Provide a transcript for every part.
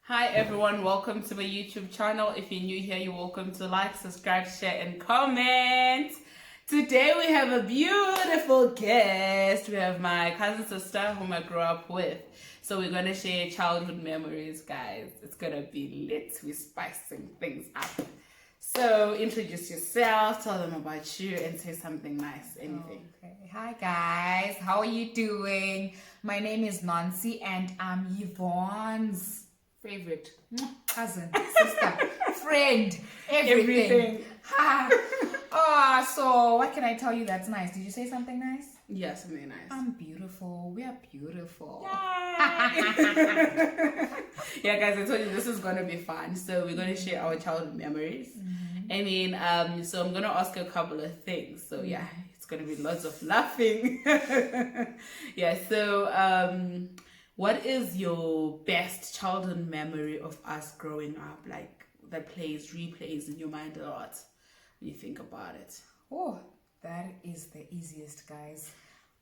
Hi everyone, welcome to my YouTube channel. If you're new here, you're welcome to like, subscribe, share and comment. Today we have a beautiful guest. We have my cousin sister whom I grew up with. So we're going to share childhood memories, guys. It's going to be lit. We're spicing things up. So introduce yourself, tell them about you and say something nice, anything. Okay. Hi guys, how are you doing? My name is Nancy and I'm Yvonne's favorite cousin, sister, friend, everything. So what can I tell you that's nice? Did you say something nice? Yeah, something nice. I'm beautiful. We are beautiful. Yeah, guys, I told you this is going to be fun. So we're going to share our childhood memories. And then, so I'm going to ask a couple of things. So yeah, it's going to be lots of laughing. Yeah, so what is your best childhood memory of us growing up? Like that replays in your mind a lot when you think about it. Oh, that is the easiest, guys.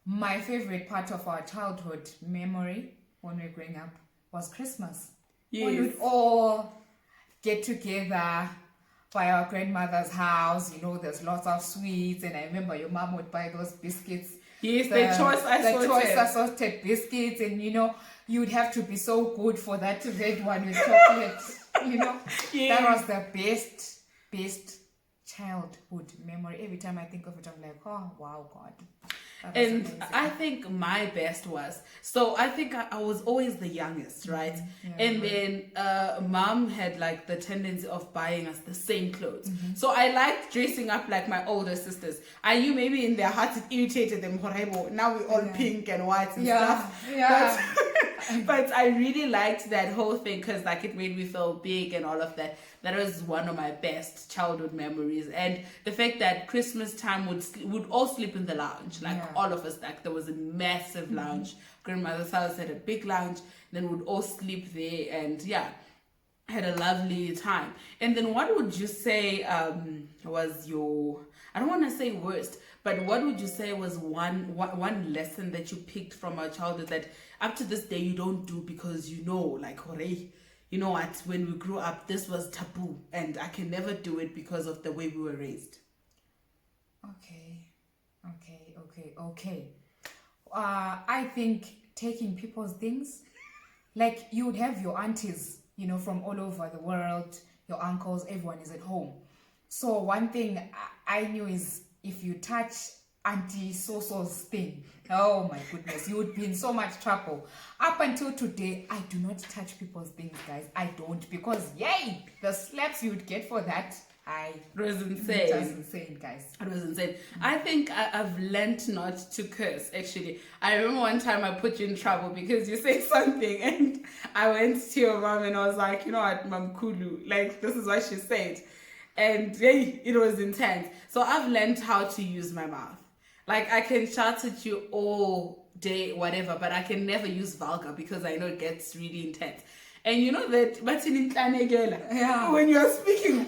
My favorite part of our childhood memory when we were growing up was Christmas. Yes. When we'd all get together by our grandmother's house. You know, there's lots of sweets, and I remember your mom would buy those biscuits. Yes, the choice assorted biscuits, and you know, you'd have to be so good for that red one with chocolate. You know, yes. That was the best childhood memory. Every time I think of it, I'm like, oh wow, God. And amazing. I think my best was, so I think I was always the youngest, right? Yeah, and right. then mom had like the tendency of buying us the same clothes. So I liked dressing up like my older sisters. I knew maybe in their hearts it irritated them. Horrible. Now we're all pink and white and stuff. Yeah. But I really liked that whole thing because like it made me feel big and all of that. That was one of my best childhood memories. And the fact that Christmas time would all sleep in the lounge, like all of us. Like there was a massive lounge. Grandmother's house had a big lounge. Then we'd all sleep there, and had a lovely time. And then what would you say was your, I don't want to say worst, but what would you say was one lesson that you picked from our childhood that up to this day you don't do because you know, like, hooray, you know what, when we grew up, this was taboo and I can never do it because of the way we were raised? Okay. I think taking people's things, like you would have your aunties, you know, from all over the world, your uncles, everyone is at home. So one thing I knew is if you touch Auntie So-so's thing, oh my goodness, you would be in so much trouble. Up until today, I do not touch people's things, guys. I don't, because yay, the slaps you would get for that. It was insane. It was insane, guys. It was insane. I think I've learned not to curse, actually. I remember one time I put you in trouble because you said something and I went to your mom and I was like, you know what, Mam Kulu, like this is what she said. And hey, it was intense. So I've learned how to use my mouth. Like I can shout at you all day, whatever, but I can never use vulgar because I know it gets really intense. And you know that, but when you're speaking,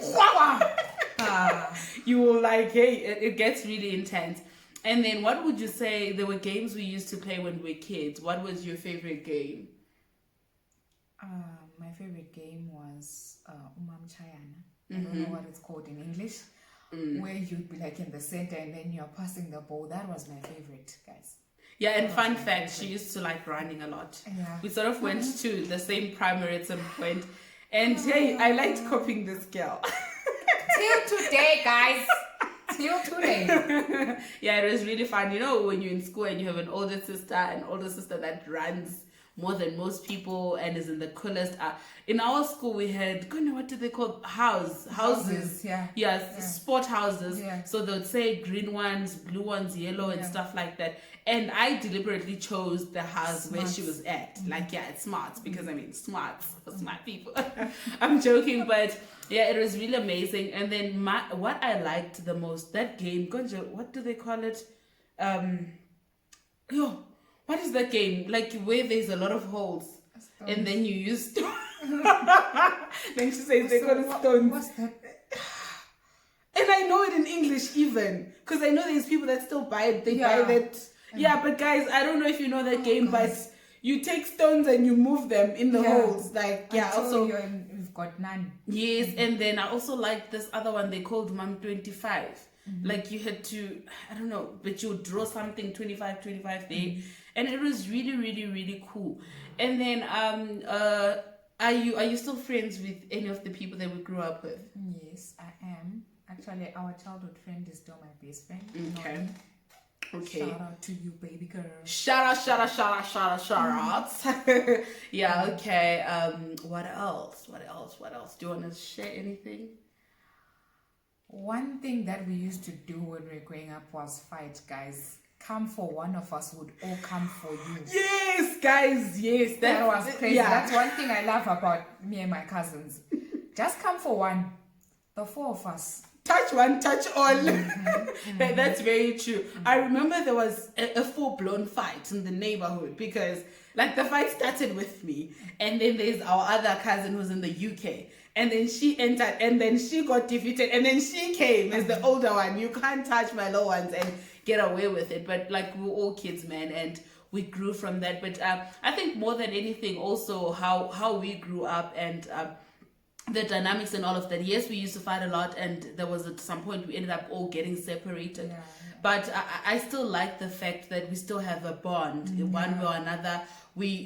you will like, hey, it gets really intense. And then what would you say, there were games we used to play when we were kids. What was your favorite game? My favorite game was Umam Chayana. I don't know what it's called in English. Where you'd be like in the center and then you're passing the ball. That was my favorite, guys. Yeah, and fun fact, she used to like running a lot. Yeah. We sort of went to the same primary at some point. And hey, I liked copying this girl. Till today, guys. Till today. Yeah, it was really fun. You know, when you're in school and you have an older sister that runs more than most people and is in the coolest. In our school, we had, what do they call houses? Yeah. Sport houses. Yeah. So they would say green ones, blue ones, yellow, and stuff like that. And I deliberately chose the house where she was at. Like, it's smarts, because I mean, smarts for smart people. I'm joking, but yeah, it was really amazing. And then what I liked the most, that game, what do they call it? What is that game? Like where there's a lot of holes and then you use stones. Then she says they call it stones. What's that? And I know it in English even. Because I know there's people that still buy it. They buy that. Yeah, but guys, I don't know if you know that game, but you take stones and you move them in the holes. Like, yeah, Until also. we've got none. Yes, and then I also like this other one they called Mom 25. Like you had to, I don't know, but you would draw something 25 there, and it was really, really, really cool. And then are you still friends with any of the people that we grew up with? Yes, I am. Actually, our childhood friend is still my best friend. Okay. Okay. Shout out to you, baby girl. Shout out. Yeah, okay. What else? Do you want to share anything? One thing that we used to do when we were growing up was fight, guys. Come for one of us would all come for you. Yes, guys, yes. That was crazy. Yeah. That's one thing I love about me and my cousins. Just come for one. The four of us. Touch one, touch all. That's very true. I remember there was a full-blown fight in the neighborhood because, like, the fight started with me, and then there's our other cousin who's in the UK, and then she entered, and then she got defeated, and then she came as the older one. You can't touch my low ones and get away with it. But like, we're all kids, man, and we grew from that. But I think more than anything, also how we grew up and the dynamics and all of that. Yes, we used to fight a lot, and there was at some point we ended up all getting separated. Yeah. But I still like the fact that we still have a bond in one way or another.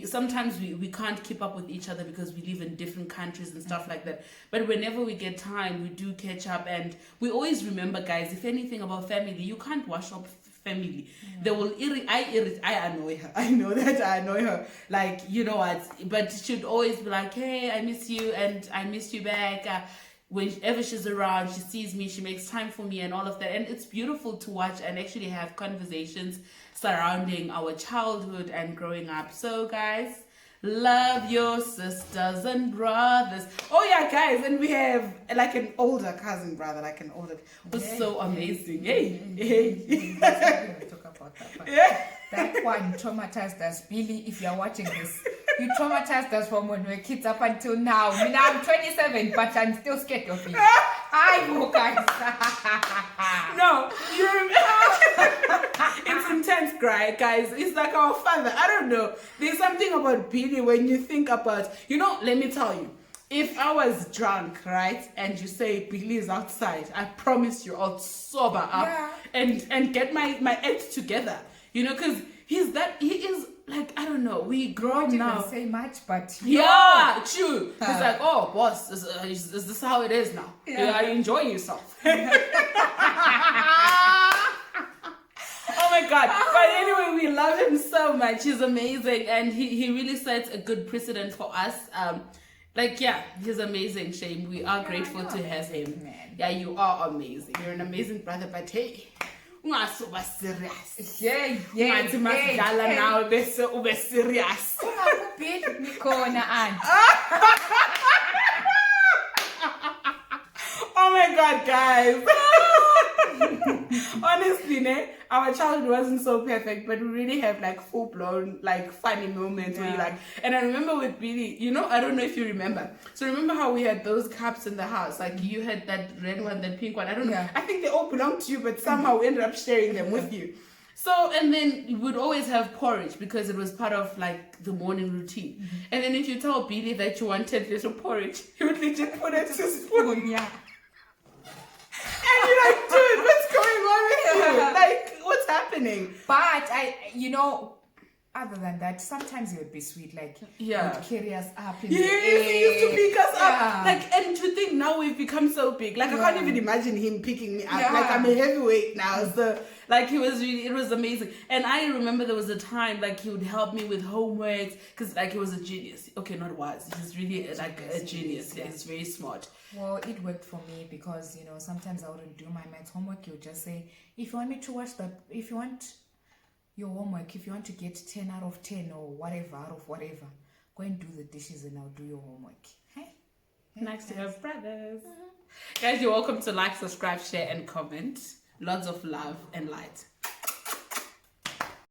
Sometimes we can't keep up with each other because we live in different countries and stuff like that. But whenever we get time, we do catch up, and we always remember, guys, if anything about family, you can't wash up family. They will I annoy her. I know that I annoy her. Like, you know what? But she'd always be like, hey, I miss you, and I miss you back. Whenever she's around, she sees me, she makes time for me and all of that. And it's beautiful to watch and actually have conversations surrounding our childhood and growing up. So guys, love your sisters and brothers. Oh yeah, guys, and we have like an older cousin brother, who's so amazing. Hey. Talk about that one. Yeah. That one traumatized us. Billy, if you're watching this, you traumatized us from when we were kids up until now. I mean, I'm 27, but I'm still scared of you. I know, guys. No, you remember? It's intense, guys. It's like our father. I don't know. There's something about Billy when you think about, let me tell you. If I was drunk, right, and you say Billy is outside, I promise you I'll sober up and get my act together. Because he is like, I don't know, we grow up now. Didn't say much, but yeah, true. He's like, oh, boss, is this how it is now? Yeah, are you enjoying yourself? Oh my God. But anyway, we love him so much. He's amazing, and he really sets a good precedent for us. He's amazing, Shane. We are grateful to have him. Man. Yeah, you are amazing. You're an amazing brother, but hey, ungasuba serious. Yeah. Now bese ube serious. Ungakubhili nikhona auntie. Oh my God, guys. Honestly, our childhood wasn't so perfect, but we really have like full-blown like funny moments where you like, and I remember with Billy, I don't know if you remember. So remember how we had those cups in the house? Like you had that red one, that pink one. I don't know. Yeah. I think they all belonged to you, but somehow we ended up sharing them with you. So, and then we'd always have porridge because it was part of like the morning routine. Mm-hmm. And then if you tell Billy that you wanted little porridge, he would legit put it to spoon. Yeah. And you're like, dude, what's going on with you? Like, what's happening? But other than that, sometimes it would be sweet. Like, he would carry us up in the air. He used to pick us up. Like, and to think now we've become so big. Like, I can't even imagine him picking me up. Yeah. Like, I'm a heavyweight now. So, like, it was amazing. And I remember there was a time, like, he would help me with homework. Because, like, he was a genius. Okay, not was. He's really, like, a genius. Yeah, he's very smart. Well, it worked for me because, sometimes I wouldn't do my maths homework. He would just say, if you want me to watch if you want your homework, if you want to get 10 out of 10 or whatever out of whatever, go and do the dishes and I'll do your homework. Hey? Nice to have brothers. Guys, you're welcome to like, subscribe, share, and comment. Lots of love and light.